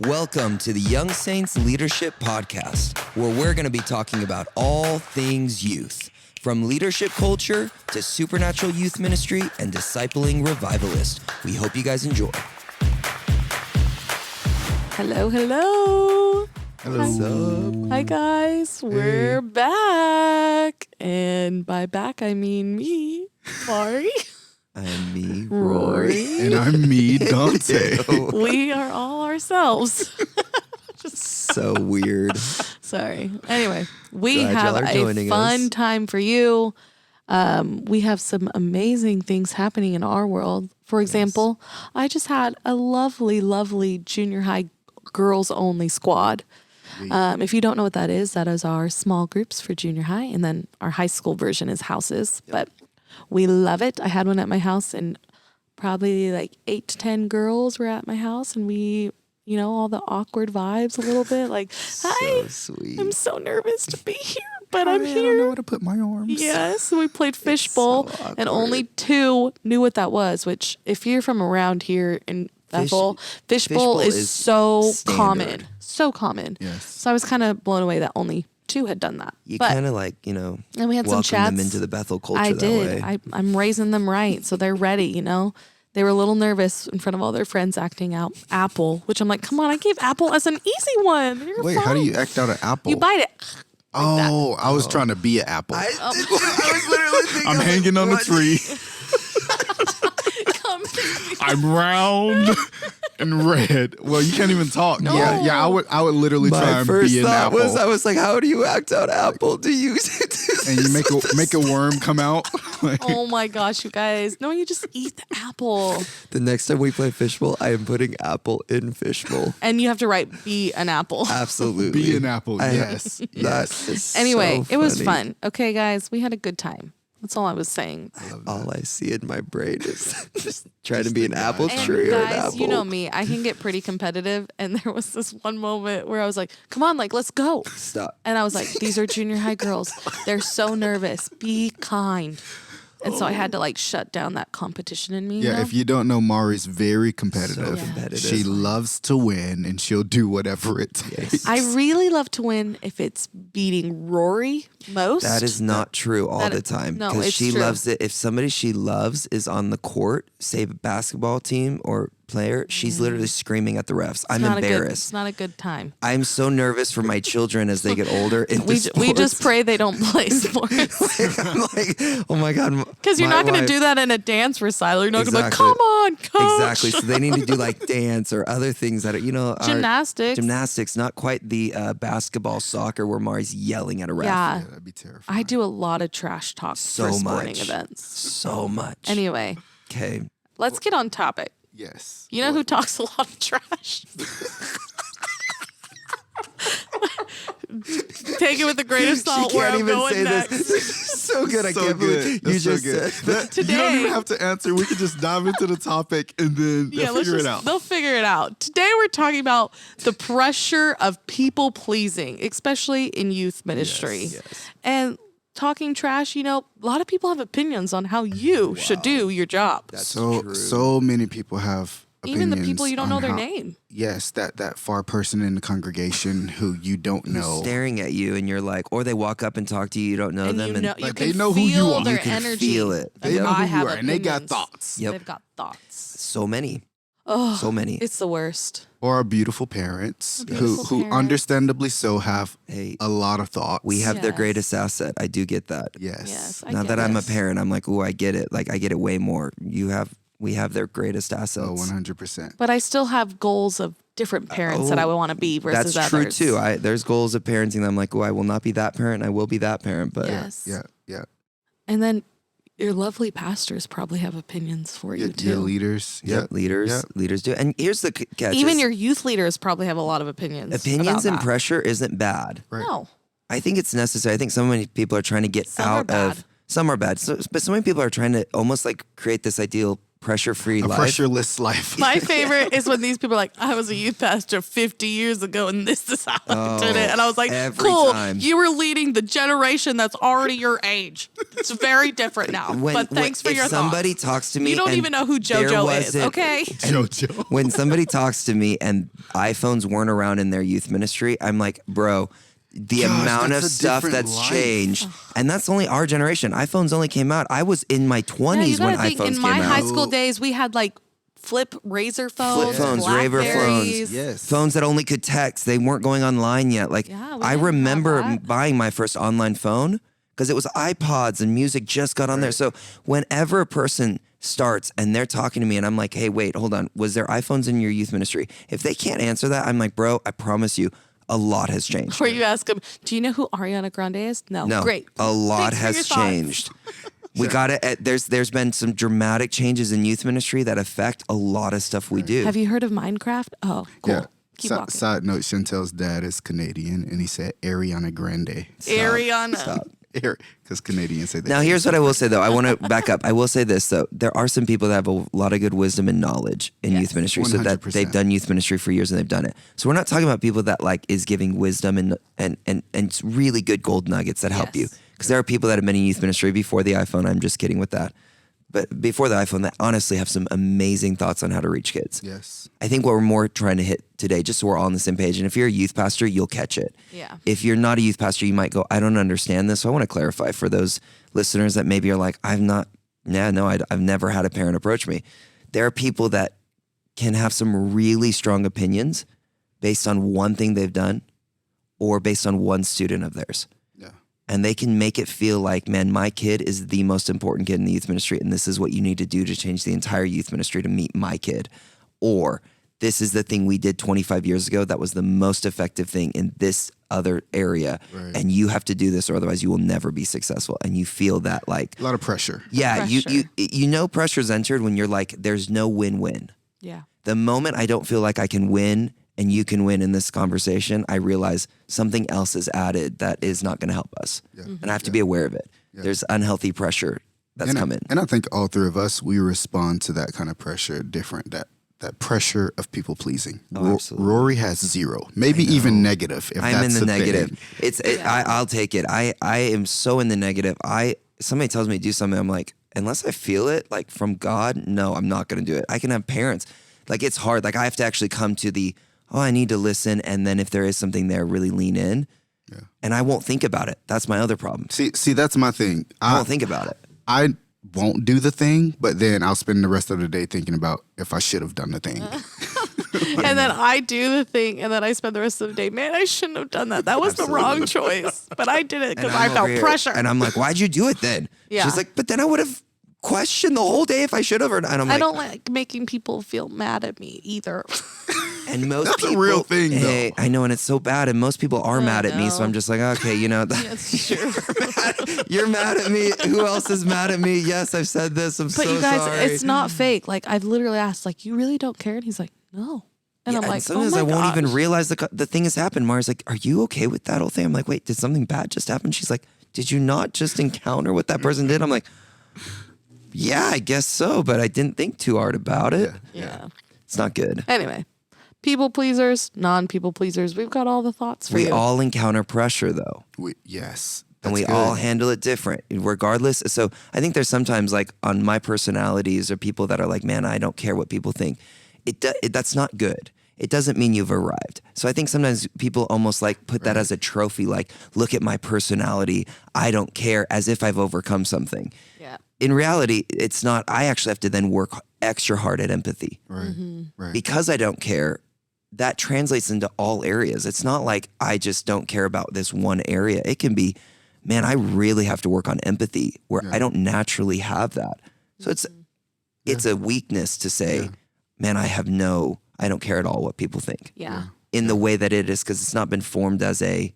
Welcome to the Young Saints Leadership Podcast, where we're going to be talking about all things youth, from leadership culture to supernatural youth ministry and discipling revivalists. We hope you guys enjoy. Hello, hello. Hello. Hi, guys. We're back. And by back, I mean me, Rory. I'm me, Rory. And I'm me, Donta. We are all ourselves. So weird. Sorry. Anyway, we Glad have y'all are a joining fun us. time for you. We have some amazing things happening in our world. For example, I just had a lovely, lovely junior high girls only squad. If you don't know what that is our small groups for junior high, and then our high school version is houses. But we love it. I had one at my house, and probably like 8 to 10 girls were at my house, and we, you know, all the awkward vibes a little bit. Like, hi, So sweet. I'm so nervous to be here, but I'm I don't know here. where to put my arms. Yes, we played fishbowl, so and only 2 knew what that was. Which, if you're from around here in Bethel, fishbowl is so standard. common, so common. Yes. So I was kind of blown away that only 2 had done that. You But- kind of like, you know, and we had some welcome chats. them into the Bethel culture I that did. way. I'm raising them right, so they're ready. You know, they were a little nervous in front of all their friends acting out apple, which I'm like, come on, I gave apple as an easy one. You're Wait, how do fine. you act out an apple? You bite it? Oh, I was trying to be an apple. I was literally thinking, I'm like, hanging on the what? tree. Come. I'm round and red. Well, you can't even talk. Yeah. I would literally try My and first be an thought apple. was, I was like, how do you act out apple? Do you and you make a worm come out. Like, Oh my gosh, you guys! No, you just eat the apple, The next time we play fishbowl, I am putting apple in fishbowl. and you have to write "be an apple." Absolutely. be an apple. I- Yes. That is Anyway, so it was funny. fun. Okay, guys, we had a good time. That's all I was saying. All I see in my brain is just trying to be an apple And tree or an guys, apple. you know me, I can get pretty competitive, and there was this one moment where I was like, "Come on, like let's go." Stop. And I was like, these are junior high girls. They're so nervous. Be kind. And so I had to like shut down that competition in me. you Yeah, know? if you don't know, Mari's very competitive. So competitive. She loves to win, and she'll do whatever it takes. I really love to win if it's beating Rory most. That is not true all That the is- time. no, Because it's she true. loves it. If somebody she loves is on the court, say a basketball team or player, she's literally screaming at the refs. I'm not embarrassed. It's not a good time. I'm so nervous for my children as they get older. into We just sports. pray they don't play sports. I'm like, oh my God. Because you're my not going to wife- do that in a dance recital. You're not going to be like, Exactly. come on, coach. Exactly. So they need to do like dance or other things that are, you know, are Gymnastics. gymnastics, not quite the basketball, soccer where Mari's yelling at a ref. Yeah. Yeah, that'd be terrifying. I do a lot of trash talk So for sporting much. events. So much. Anyway, Okay. let's get on topic. Yes. You know who talks a lot of trash? Take it with a grain of salt She where can't I'm even going say next. this. So good. I So can't believe you That's so just good. said That- you don't Today- even have to answer. We can just dive into the topic and then they'll figure it out. They'll figure it out. Today we're talking about the pressure of people pleasing, especially in youth ministry. Yes. And talking trash, you know, a lot of people have opinions on how you should do your job. That's So true. so many people have Even the people you don't know opinions their on how- name. Yes, that far person in the congregation who you don't know. staring at you and you're like, or they walk up and talk to you, you don't know And them. you know, and you like, can they know who you feel are. their You can energy. feel it. They of, know who I you have are, and they got opinions. thoughts. Yep. They've got thoughts. So many. Oh, So many. It's the worst. Or our beautiful parents Beautiful who parents. understandably so have Hey, a lot of thoughts. we have their Yes. greatest asset. I do get that. Yes. Yes. I Now get that I'm a this. parent, I'm like, oh, I get it. Like I get it way more. We have their greatest assets. Oh, 100%. But I still have goals of different parents that I would want to be versus That's others. true too. There's goals of parenting that I'm like, oh, I will not be that parent. I will be that parent. But Yes. Yeah. And then your lovely pastors probably have opinions for you too. Your leaders. yep, leaders do. And here's the catch: Even is your youth leaders probably have a lot of opinions. opinions about and that. pressure isn't bad. Right. No. I think it's necessary. I think so many people are trying to get Some are out of. bad. Some are bad. But so many people are trying to almost like create this ideal pressure-free life. Pressureless life. My favorite is when these people are like, I was a youth pastor 50 years ago and this is how I did it. And I was like, every cool, time. you were leading the generation that's already your age. It's very different now. But thanks for your If somebody thoughts. talks to me, You don't and even know who there JoJo is, wasn't- okay? JoJo. When somebody talks to me and iPhones weren't around in their youth ministry, I'm like, bro, the Gosh, amount of that's a stuff different that's life. changed. And that's only our generation. iPhones only came out. I was in my 20s You when gotta think, iPhones in came my high out. school days, we had like flip razor phones, Flip phones, Raver Blackberries. phones, Yes. phones that only could text. They weren't going online yet. Like, Yeah, we I didn't have remember that. buying my first online phone because it was iPods and music just got on there. So whenever a person starts and they're talking to me and I'm like, hey, wait, hold on. Was there iPhones in your youth ministry? If they can't answer that, I'm like, bro, I promise you, a lot has changed. Where you ask them, do you know who Ariana Grande is? No. No, Great. a lot Thanks for your has thoughts. changed. We got it. There's been some dramatic changes in youth ministry that affect a lot of stuff we do. Have you heard of Minecraft? Oh, cool. Yeah. Keep walking. Side note, Chantel's dad is Canadian, and he said Ariana Grande. Ariana. Stop. Because Canadians say that. Now, here's what I will say, though. I want to back up. I will say this, though. There are some people that have a lot of good wisdom and knowledge in youth ministry, so that 100%. they've done youth ministry for years and they've done it. So we're not talking about people that like is giving wisdom and really good gold nuggets that help you. Yes. Because there are people that have been in youth ministry before the iPhone. I'm just kidding with that. But before the iPhone, that honestly have some amazing thoughts on how to reach kids. Yes. I think what we're more trying to hit today, just so we're all on the same page. And if you're a youth pastor, you'll catch it. Yeah. If you're not a youth pastor, you might go, I don't understand this. So I want to clarify for those listeners that maybe are like, I've never had a parent approach me. There are people that can have some really strong opinions based on one thing they've done or based on one student of theirs. Yeah. And they can make it feel like, man, my kid is the most important kid in the youth ministry, and this is what you need to do to change the entire youth ministry to meet my kid. Or this is the thing we did 25 years ago that was the most effective thing in this other area. Right. And you have to do this or otherwise you will never be successful. And you feel that like, A lot of pressure. yeah, Pressure. you know pressure's entered when you're like, there's no win-win. Yeah. The moment I don't feel like I can win and you can win in this conversation, I realize something else is added that is not going to help us. Yeah. And I have to be aware of it. Yeah. There's unhealthy pressure that's coming. And I think all three of us, we respond to that kind of pressure different. That pressure of people pleasing. Oh, absolutely. Rory has zero, maybe even negative. If I'm that's in the thing. negative. I'll take it. I am so in the negative. Somebody tells me to do something, I'm like, unless I feel it like from God, no, I'm not going to do it. I can have parents. Like it's hard. Like I have to actually come to I need to listen. And then if there is something there, really lean in. Yeah. And I won't think about it. That's my other problem. See, that's my thing. I won't think about it. I won't do the thing, but then I'll spend the rest of the day thinking about if I should have done the thing. And then I do the thing, and then I spend the rest of the day, man, I shouldn't have done that. That was the wrong choice. But I did it because And I I'm felt over here, pressure. And I'm like, why'd you do it then? Yeah. She's like, but then I would have questioned the whole day if I should have. And I'm like, I don't like making people feel mad at me either. and most That's a people, real thing, though. Hey, I know, and it's so bad. And most people are mad at me. So know. I'm just like, okay, That's true. you're mad at me. Who else is mad at me? Yes, I've said this. I'm But so you guys, sorry. it's not fake. Like I've literally asked, like, you really don't care? And he's like, no. And Yeah, I'm like, sometimes oh my I won't even gosh. realize the thing has happened. Mara's like, are you okay with that whole thing? I'm like, wait, did something bad just happen? She's like, did you not just encounter what that person did? I'm like, yeah, I guess so, but I didn't think too hard about it. Yeah. It's not good. Anyway, people pleasers, non-people pleasers. We've got all the thoughts for We you. all encounter pressure though. Yes. And That's we good. all handle it different regardless. So I think there's sometimes like on my personalities or people that are like, man, I don't care what people think. That's not good. It doesn't mean you've arrived. So I think sometimes people almost like put that as a trophy, like, look at my personality. I don't care, as if I've overcome something. Yeah. In reality, it's not. I actually have to then work extra hard at empathy. Right. Mm-hmm. Right. Because I don't care, that translates into all areas. It's not like I just don't care about this one area. It can be, man, I really have to work on empathy where I don't naturally have that. So it's a weakness to say, man, I don't care at all what people think Yeah. in the way that it is, because it's not been formed as a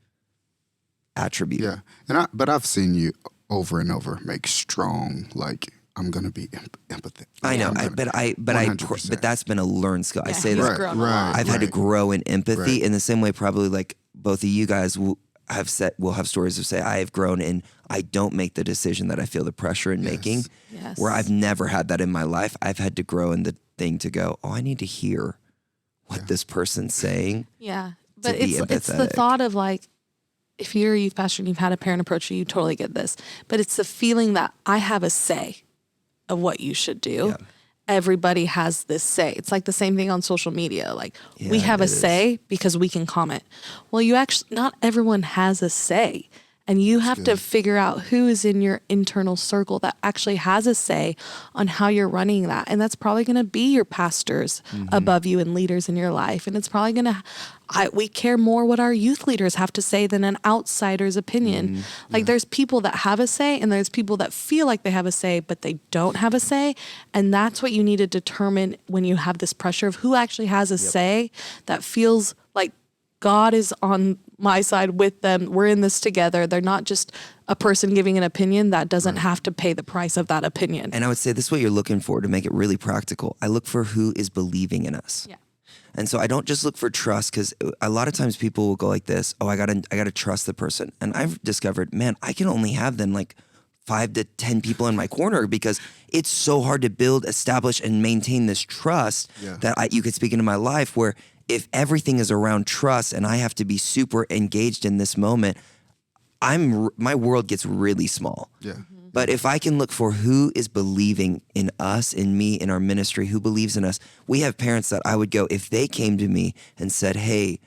attribute. Yeah. But I've seen you over and over make strong, like, I'm going to be empathetic. I know, but 100%. that's been a learned skill. I Yeah, say he's that grown a lot. I've had to grow in empathy Right. in the same way probably like both of you guys will have stories of say, I have grown and I don't make the decision that I feel the pressure in making, where I've never had that in my life. I've had to grow in the thing to go, oh, I need to hear what this person's saying. Yeah. But it's the thought of like, if you're a youth pastor and you've had a parent approach you, you totally get this. But it's the feeling that I have a say of what you should do. Yeah. Everybody has this say. It's like the same thing on social media. Like we have a say because we can comment. Well, not everyone has a say. And you have to figure out who is in your internal circle that actually has a say on how you're running that. And that's probably going to be your pastors above you and leaders in your life. And it's probably going to, we care more what our youth leaders have to say than an outsider's opinion. Like there's people that have a say and there's people that feel like they have a say, but they don't have a say. And that's what you need to determine when you have this pressure of who actually has a say that feels like God is on my side with them. We're in this together. They're not just a person giving an opinion that doesn't have to pay the price of that opinion. And I would say this is what you're looking for to make it really practical. I look for who is believing in us. Yeah. And so I don't just look for trust, because a lot of times people will go like this, oh, I gotta trust the person. And I've discovered, man, I can only have then like 5 to 10 people in my corner, because it's so hard to build, establish, and maintain this trust that you could speak into my life, where if everything is around trust and I have to be super engaged in this moment, my world gets really small. Yeah. But if I can look for who is believing in us, in me, in our ministry, who believes in us, we have parents that I would go, if they came to me and said, hey,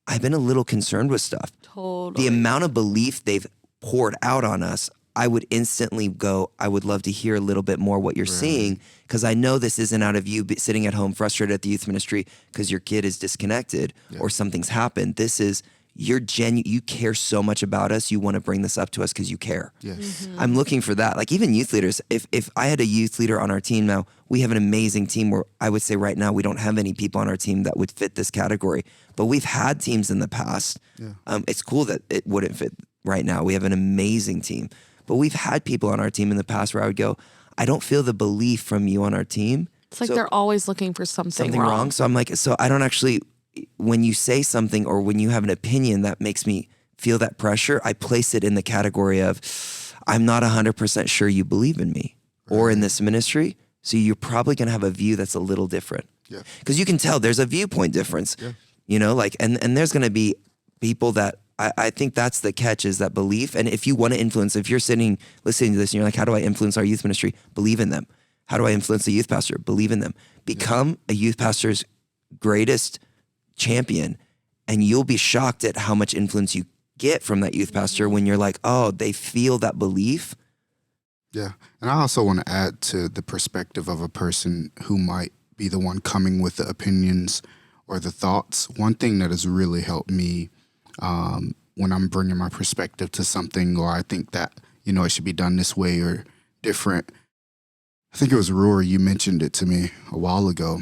I've been a little concerned with stuff. Totally. The amount of belief they've poured out on us, I would instantly go, I would love to hear a little bit more what you're seeing, because I know this isn't out of you sitting at home frustrated at the youth ministry because your kid is disconnected or something's happened. This is, you care so much about us, you want to bring this up to us because you care. Yes. I'm looking for that. Like even youth leaders, if I had a youth leader on our team now, we have an amazing team where I would say right now we don't have any people on our team that would fit this category, but we've had teams in the past. Yeah. It's cool that it wouldn't fit right now. We have an amazing team. But we've had people on our team in the past where I would go, I don't feel the belief from you on our team. It's like they're always looking for something wrong. So I'm like, so I don't actually, when you say something or when you have an opinion that makes me feel that pressure, I place it in the category of, I'm not 100% sure you believe in me or in this ministry. So you're probably going to have a view that's a little different. Yeah. Because you can tell there's a viewpoint difference, you know, like, and there's going to be people that, I think that's the catch, is that belief. And if you want to influence, if you're listening to this and you're like, how do I influence our youth ministry? Believe in them. How do I influence the youth pastor? Believe in them. Become a youth pastor's greatest champion, and you'll be shocked at how much influence you get from that youth pastor when you're like, oh, they feel that belief. Yeah. And I also want to add to the perspective of a person who might be the one coming with the opinions or the thoughts. One thing that has really helped me when I'm bringing my perspective to something, or I think that, you know, it should be done this way or different. I think it was Rory, you mentioned it to me a while ago.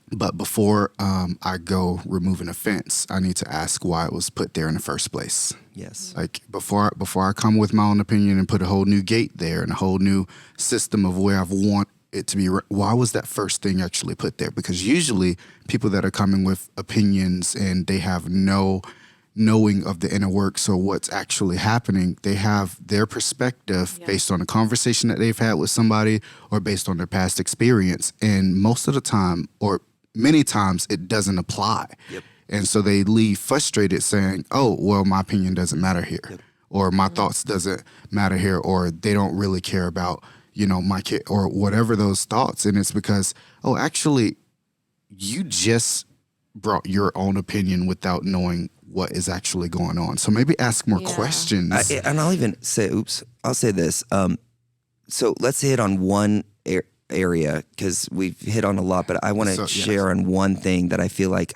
But before I go removing a fence, I need to ask why it was put there in the first place. Yes. Like before I come with my own opinion and put a whole new gate there and a whole new system of where I want it to be, why was that first thing actually put there? Because usually people that are coming with opinions and they have no knowing of the inner works or what's actually happening, they have their perspective based on a conversation that they've had with somebody or based on their past experience. And most of the time, or many times, it doesn't apply. Yep. And so they leave frustrated saying, oh, well, my opinion doesn't matter here. Yep. Or my thoughts doesn't matter here, or they don't really care about, you know, my kid, or whatever those thoughts. And it's because, oh, actually, you just brought your own opinion without knowing what is actually going on. So maybe ask more questions. And I'll even say, I'll say this. So let's hit on one area, because we've hit on a lot, but I want to share on one thing that I feel like,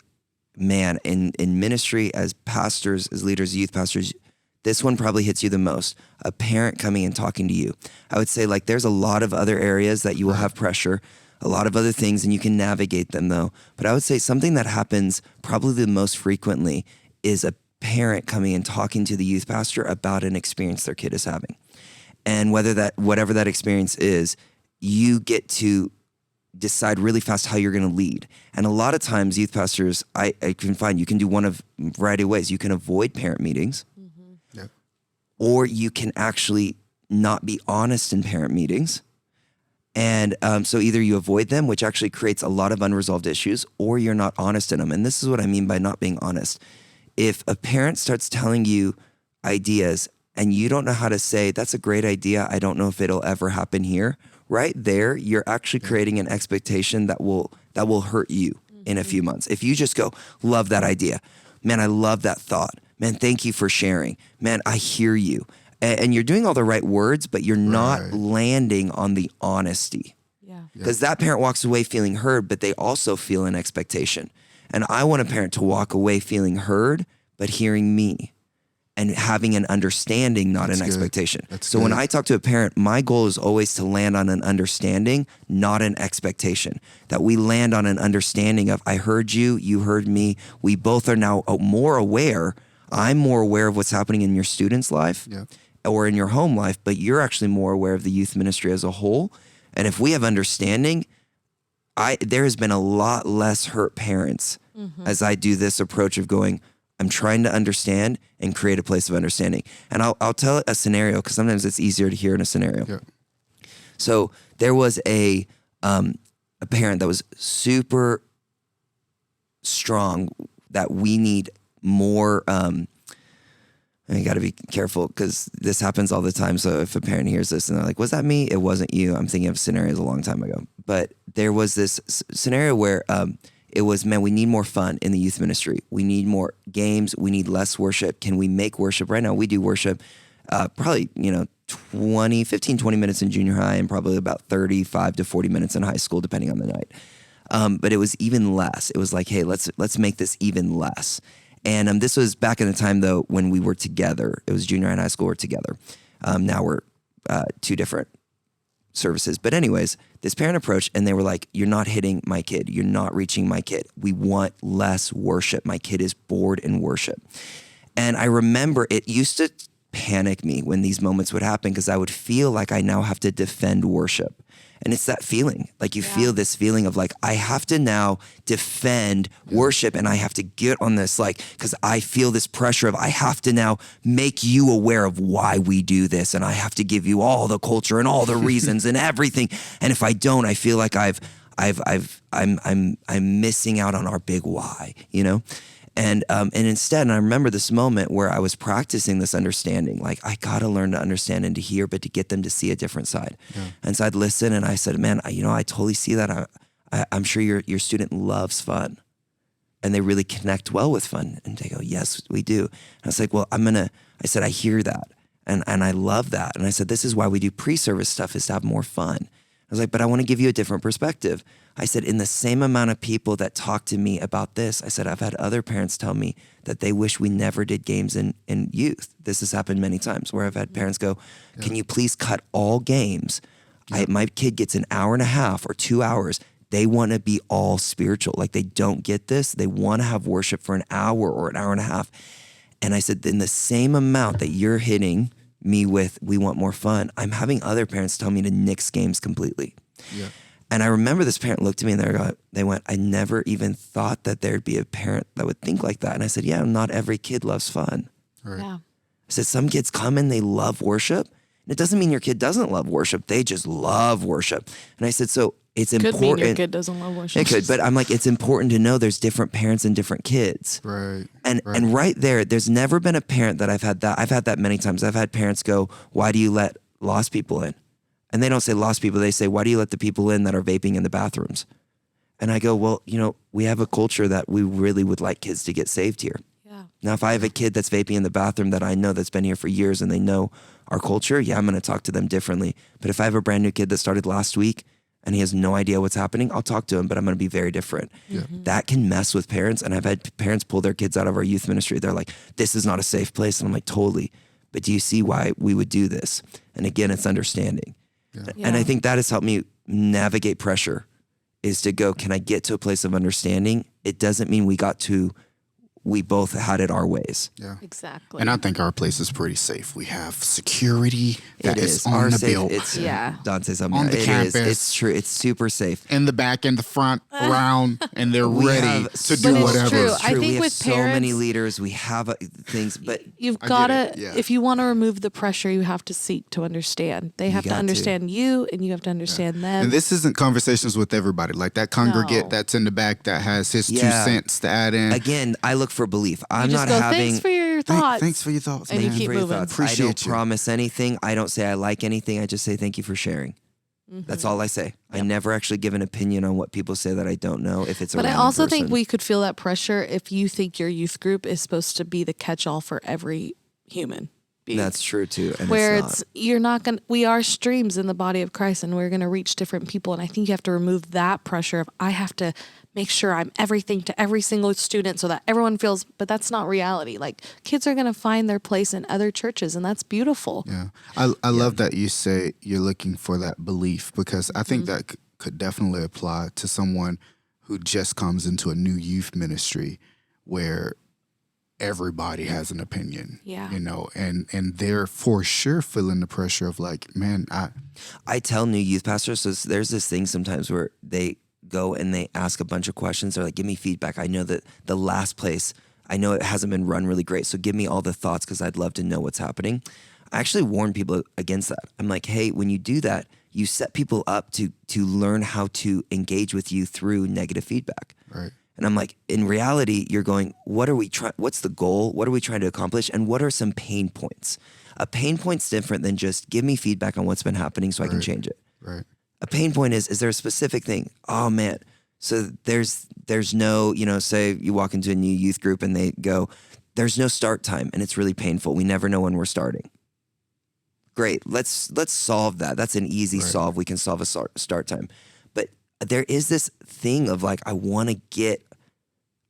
man, in ministry, as pastors, as leaders, youth pastors, this one probably hits you the most. A parent coming and talking to you. I would say, like, there's a lot of other areas that you will have pressure, a lot of other things, and you can navigate them though. But I would say something that happens probably the most frequently is a parent coming and talking to the youth pastor about an experience their kid is having. And whatever that experience is, you get to decide really fast how you're going to lead. And a lot of times youth pastors, I can find, you can do one of a variety of ways. You can avoid parent meetings. Mm-hmm. or you can actually not be honest in parent meetings. And so either you avoid them, which actually creates a lot of unresolved issues, or you're not honest in them. And this is what I mean by not being honest. If a parent starts telling you ideas and you don't know how to say, that's a great idea, I don't know if it'll ever happen here, right there, you're actually creating an expectation that will hurt you in a few months. If you just go, love that idea. Man, I love that thought. Man, thank you for sharing. Man, I hear you. And you're doing all the right words, but you're not landing on the honesty. Yeah. Because that parent walks away feeling heard, but they also feel an expectation. And I want a parent to walk away feeling heard, but hearing me and having an understanding, not an expectation. So when I talk to a parent, my goal is always to land on an understanding, not an expectation. That we land on an understanding of, I heard you, you heard me. We both are now more aware. I'm more aware of what's happening in your student's life or in your home life, but you're actually more aware of the youth ministry as a whole. And if we have understanding, there has been a lot less hurt parents as I do this approach of going, I'm trying to understand and create a place of understanding. And I'll tell a scenario because sometimes it's easier to hear in a scenario. Yeah. So there was a parent that was super strong that we need more. And you got to be careful because this happens all the time. So if a parent hears this and they're like, was that me? It wasn't you. I'm thinking of scenarios a long time ago. But there was this scenario where it was, man, we need more fun in the youth ministry. We need more games. We need less worship. Can we make worship? Right now we do worship probably, 15, 20 minutes in junior high and probably about 35 to 40 minutes in high school, depending on the night. But it was even less. It was like, hey, let's make this even less. And this was back in the time, though, when we were together. It was junior high and high school, we're together. Now we're two different services. But anyways, this parent approached and they were like, you're not hitting my kid. You're not reaching my kid. We want less worship. My kid is bored in worship. And I remember it used to panic me when these moments would happen because I would feel like I now have to defend worship. And it's that feeling, like you feel this feeling of like, I have to now defend worship and I have to get on this, like, because I feel this pressure of I have to now make you aware of why we do this. And I have to give you all the culture and all the reasons and everything. And if I don't, I feel like I'm missing out on our big why, And instead, and I remember this moment where I was practicing this understanding, like I got to learn to understand and to hear, but to get them to see a different side. Yeah. And so I'd listen and I said, man, I totally see that. I'm sure your student loves fun and they really connect well with fun. And they go, yes, we do. And I was like, well, I said, I hear that. And I love that. And I said, this is why we do pre-service stuff, is to have more fun. I was like, but I want to give you a different perspective. I said, in the same amount of people that talk to me about this, I said, I've had other parents tell me that they wish we never did games in youth. This has happened many times where I've had parents go, can you please cut all games? My kid gets an hour and a half or 2 hours. They want to be all spiritual. Like they don't get this. They want to have worship for an hour or an hour and a half. And I said, in the same amount that you're hitting me with, we want more fun, I'm having other parents tell me to nix games completely. Yeah. And I remember this parent looked at me and they went, I never even thought that there'd be a parent that would think like that. And I said, yeah, not every kid loves fun. Right. Yeah. I said, some kids come and they love worship. And it doesn't mean your kid doesn't love worship. They just love worship. And I said, so it's important. Could mean your kid doesn't love worship. It could, but I'm like, it's important to know there's different parents and different kids. Right. And right there, there's never been a parent that I've had that many times. I've had parents go, why do you let lost people in? And they don't say lost people. They say, why do you let the people in that are vaping in the bathrooms? And I go, well, we have a culture that we really would like kids to get saved here. Yeah. Now, if I have a kid that's vaping in the bathroom that I know that's been here for years and they know our culture, I'm going to talk to them differently. But if I have a brand new kid that started last week and he has no idea what's happening, I'll talk to him, but I'm going to be very different. Yeah. That can mess with parents. And I've had parents pull their kids out of our youth ministry. They're like, this is not a safe place. And I'm like, totally. But do you see why we would do this? And again, it's understanding. Yeah. And I think that has helped me navigate pressure, is to go, can I get to a place of understanding? It doesn't mean we got to we both had it our ways. Yeah. Exactly. And I think our place is pretty safe. We have security that It is is on the safe. bill. It's Yeah. Dante's On the it campus. is. It's true. It's super safe. In the back, in the front, around, and they're We ready have to so- do But it's whatever. true. It's I true. think we have with so many parents- leaders. We have things, but You've I got get to, it, yeah. if you want to remove the pressure, you have to seek to understand. They have to got to. understand you, and you have to understand them. And this isn't conversations with everybody. Like that congregate No. that's in the back that has his 2 Yeah. cents to add in. again, I look for belief. I'm you just not go, having. thanks for your thoughts. Thanks for your thoughts, And you man. keep for your moving. thoughts. I Appreciate don't you. promise anything. I don't say I like anything. I just say thank you for sharing. That's all I say. I never actually give an opinion on what people say that I don't know if it's a But I random also think person. we could feel that pressure if you think your youth group is supposed to be the catch-all for every human being. That's true too. And Where it's you're not going to, we are streams in the body of Christ and we're going to reach different people. And I think you have to remove that pressure of, I have to make sure I'm everything to every single student so that everyone feels, but that's not reality. Like kids are going to find their place in other churches and that's beautiful. Yeah. I love that you say you're looking for that belief because I think that could definitely apply to someone who just comes into a new youth ministry where everybody has an opinion. Yeah. You know, and they're for sure feeling the pressure of like, man, I tell new youth pastors, so there's this thing sometimes where they go and they ask a bunch of questions. They're like, give me feedback. I know that the last place, I know it hasn't been run really great. So give me all the thoughts because I'd love to know what's happening. I actually warn people against that. I'm like, hey, when you do that, you set people up to learn how to engage with you through negative feedback. right. And I'm like, in reality, you're going, what's the goal? What are we trying to accomplish? And what are some pain points? A pain point's different than just give me feedback on what's been happening so I can change it. Right. A pain point is there a specific thing? Oh man. So there's no, say you walk into a new youth group and they go, there's no start time and it's really painful. We never know when we're starting. Great. Let's solve that. That's an easy solve. We can solve a start time. But there is this thing of like,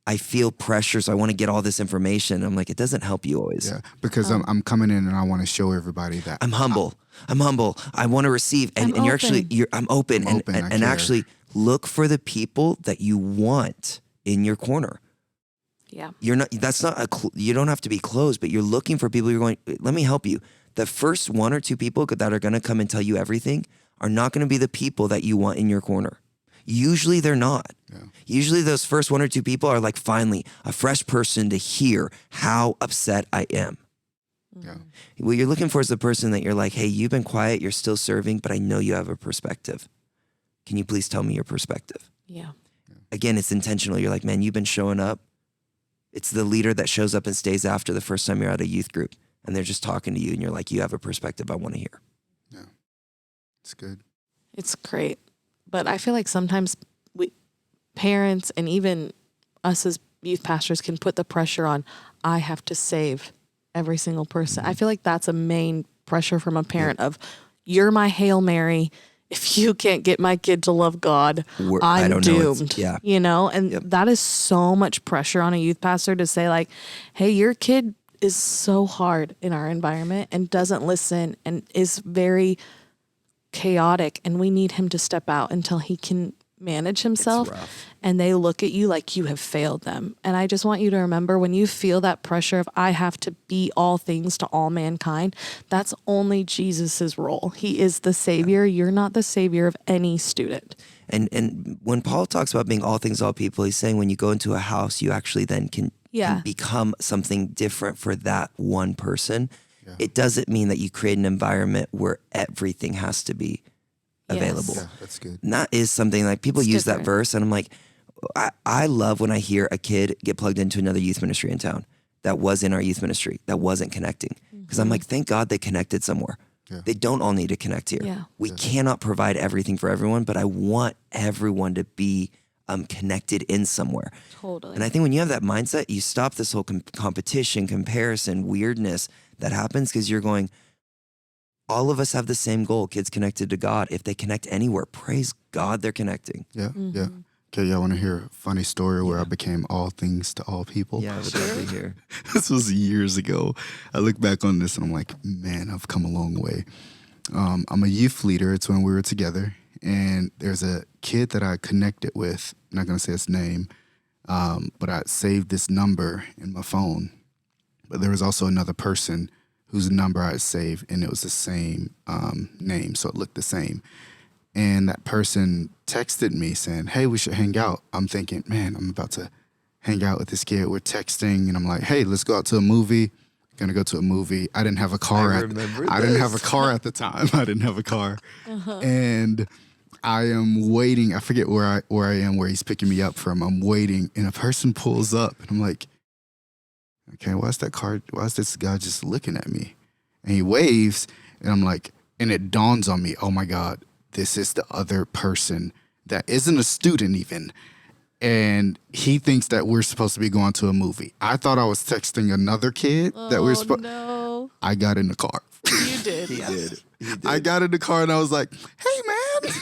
I feel pressure, so I want to get all this information. I'm like, it doesn't help you always. Yeah. Because I'm coming in and I want to show everybody that I'm humble. I'm humble. I want to receive. And I'm you're actually, open. I'm open. I'm open. I And care. actually look for the people that you want in your corner. Yeah. You're not, you don't have to be closed, but you're looking for people. You're going, let me help you. The first 1 or 2 people that are going to come and tell you everything are not going to be the people that you want in your corner. Usually they're not. Yeah. Usually those first 1 or 2 people are like, finally, a fresh person to hear how upset I am. Yeah. What you're looking for is the person that you're like, hey, you've been quiet, you're still serving, but I know you have a perspective. Can you please tell me your perspective? Yeah. Again, it's intentional. You're like, man, you've been showing up. It's the leader that shows up and stays after the first time you're at a youth group and they're just talking to you and you're like, you have a perspective I want to hear. Yeah. It's good. It's great. But I feel like sometimes parents and even us as youth pastors can put the pressure on, I have to save every single person. I feel like that's a main pressure from a parent of, you're my Hail Mary. If you can't get my kid to love God, I I'm don't know. doomed. Yeah. And that is so much pressure on a youth pastor to say like, hey, your kid is so hard in our environment and doesn't listen and is very chaotic and we need him to step out until he can manage himself. rough. And they look at you like you have failed them. And I just want you to remember when you feel that pressure of I have to be all things to all mankind, that's only Jesus's role. He is the savior. You're not the savior of any student. And when Paul talks about being all things, all people, he's saying when you go into a house, you actually then can become something different for that one person. Yeah. It doesn't mean that you create an environment where everything has to be available. Yeah, that's good. And that is something like people use that verse and I'm like, I love when I hear a kid get plugged into another youth ministry in town that was in our youth ministry that wasn't connecting. Because I'm like, thank God they connected somewhere. Yeah. They don't all need to connect here. Yeah. We cannot provide everything for everyone, but I want everyone to be connected in somewhere. Totally. And I think when you have that mindset, you stop this whole competition, comparison, weirdness that happens because you're going, all of us have the same goal, kids connected to God. If they connect anywhere, praise God, they're connecting. Yeah, yeah. Okay, y'all want to hear a funny story where I became all things to all people? Yeah, I would love to hear. This was years ago. I look back on this and I'm like, man, I've come a long way. I'm a youth leader. It's when we were together. And there's a kid that I connected with, I'm not going to say his name, but I saved this number in my phone. But there was also another person whose number I had saved, and it was the same name, so it looked the same. And that person texted me saying, hey, we should hang out. I'm thinking, man, I'm about to hang out with this kid. We're texting, and I'm like, hey, let's go out to a movie. Gonna go to a movie. I didn't have a car. I didn't have a car at the time. I didn't have a car. And I am waiting. I forget where I am, where he's picking me up from. I'm waiting, and a person pulls up, and I'm like, okay, why is this guy just looking at me? And he waves, and I'm like, and it dawns on me, oh my God, this is the other person that isn't a student even. And he thinks that we're supposed to be going to a movie. I thought I was texting another kid that we're supposed. No, I got in the car. you did. He did. I got in the car and I was like, hey man,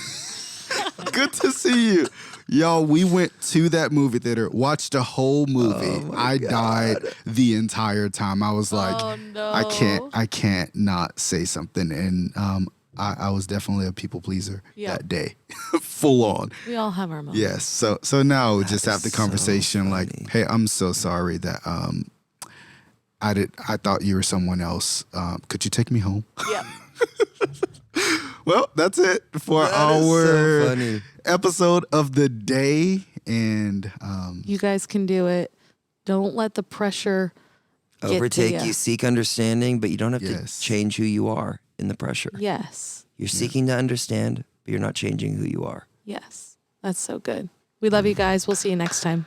good to see you. Y'all, we went to that movie theater, watched the whole movie. I died the entire time. I was like, Oh no, I can't not say something. And I was definitely a people pleaser that day, full on. We all have our moments. Yes. So now we just That have the is conversation so like, funny. hey, I'm so sorry that I thought you were someone else. Could you take me home? Yeah. Well, that's it for That is our so funny. episode of the day. And You guys can do it. Don't let the pressure get to Overtake ya. you, seek understanding, but you don't have Yes. to change who you are in the pressure. Yes. You're seeking to understand, but you're not changing who you are. Yes. That's so good. We love you guys. We'll see you next time.